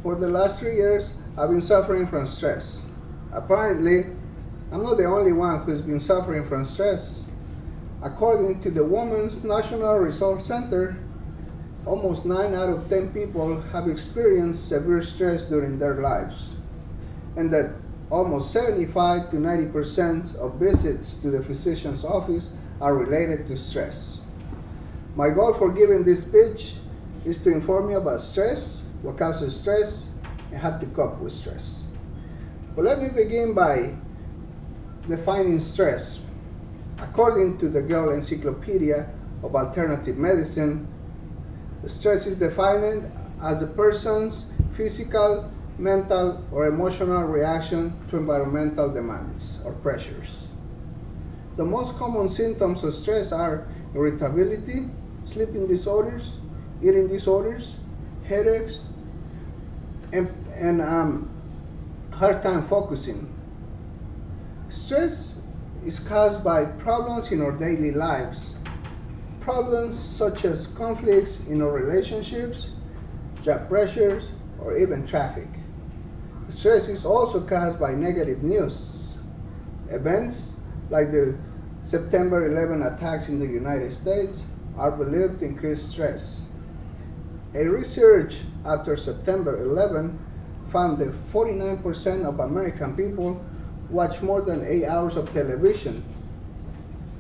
For the last 3 years, I've been suffering from stress. Apparently, I'm not the only one who's been suffering from stress. According to the Women's National Resource Center, almost 9 out of 10 people have experienced severe stress during their lives, and that almost 75 to 90% of visits to the physician's office are related to stress. My goal for giving this speech is to inform you about stress, what causes stress, and how to cope with stress. But let me begin by defining stress. According to the Girl Encyclopedia of Alternative Medicine, stress is defined as a person's physical, mental, or emotional reaction to environmental demands or pressures. The most common symptoms of stress are irritability, sleeping disorders, eating disorders, headaches, and hard time focusing. Stress is caused by problems in our daily lives. Problems such as conflicts in our relationships, job pressures, or even traffic. Stress is also caused by negative news. Events like the September 11 attacks in the United States are believed to increase stress. A research after September 11 found that 49% of American people watch more than 8 hours of television.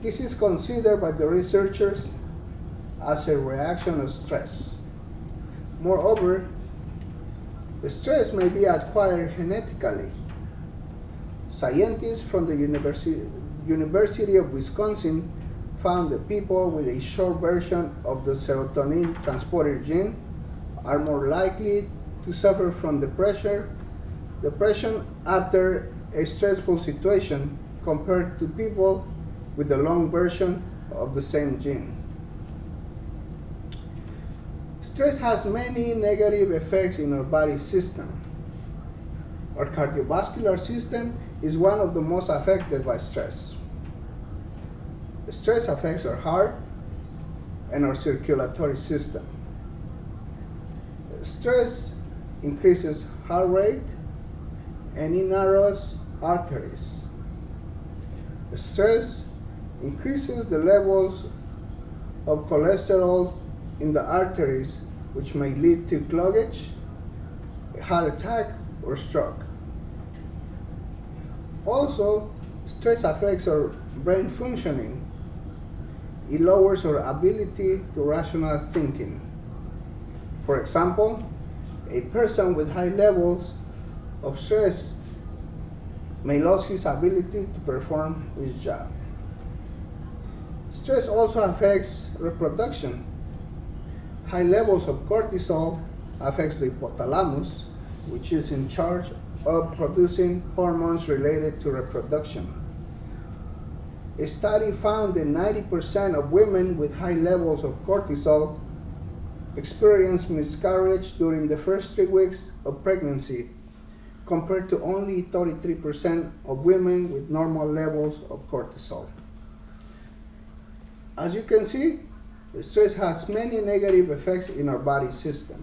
This is considered by the researchers as a reaction of stress. Moreover, stress may be acquired genetically. Scientists from the University of Wisconsin found that people with a short version of the serotonin transporter gene are more likely to suffer from depression after a stressful situation compared to people with the long version of the same gene. Stress has many negative effects in our body system. Our cardiovascular system is one of the most affected by stress. Stress affects our heart and our circulatory system. Stress increases heart rate and it narrows arteries. Stress increases the levels of cholesterol in the arteries, which may lead to cloggage, a heart attack, or stroke. Also, stress affects our brain functioning. It lowers our ability to rational thinking. For example, a person with high levels of stress may lose his ability to perform his job. Stress also affects reproduction. High levels of cortisol affects the hypothalamus, which is in charge of producing hormones related to reproduction. A study found that 90% of women with high levels of cortisol experience miscarriage during the first 3 weeks of pregnancy, compared to only 33% of women with normal levels of cortisol. As you can see, stress has many negative effects in our body system.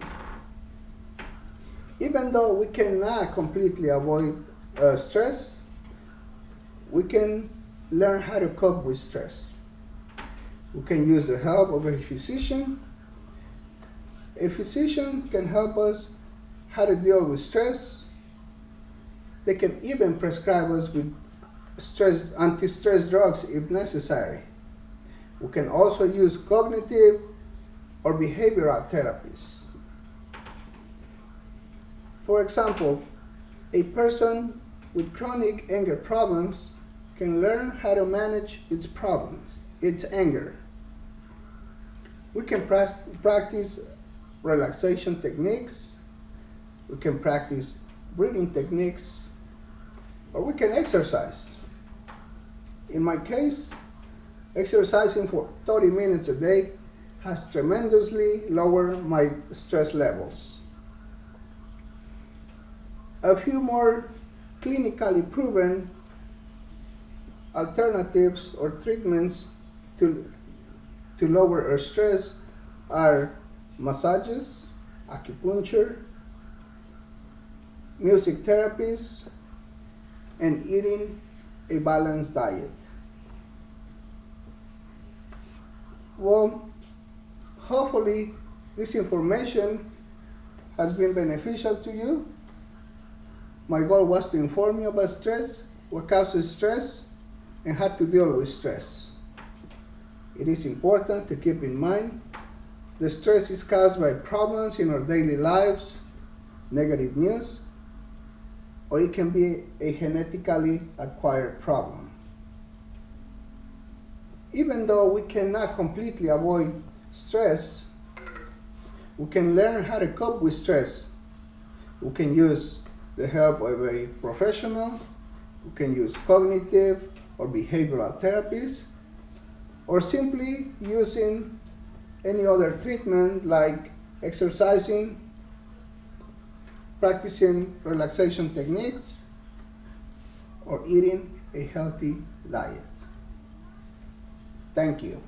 Even though we cannot completely avoid stress, we can learn how to cope with stress. We can use the help of a physician. A physician can help us how to deal with stress. They can even prescribe us with anti-stress drugs if necessary. We can also use cognitive or behavioral therapies. For example, a person with chronic anger problems can learn how to manage its anger. We can practice relaxation techniques, we can practice breathing techniques, or we can exercise. In my case, exercising for 30 minutes a day has tremendously lowered my stress levels. A few more clinically proven alternatives or treatments to lower our stress are massages, acupuncture, music therapies, and eating a balanced diet. Well, hopefully this information has been beneficial to you. My goal was to inform you about stress, what causes stress, and how to deal with stress. It is important to keep in mind that stress is caused by problems in our daily lives, negative news, or it can be a genetically acquired problem. Even though we cannot completely avoid stress, we can learn how to cope with stress. We can use the help of a professional, we can use cognitive or behavioral therapies, or simply using any other treatment like exercising, practicing relaxation techniques, or eating a healthy diet. Thank you.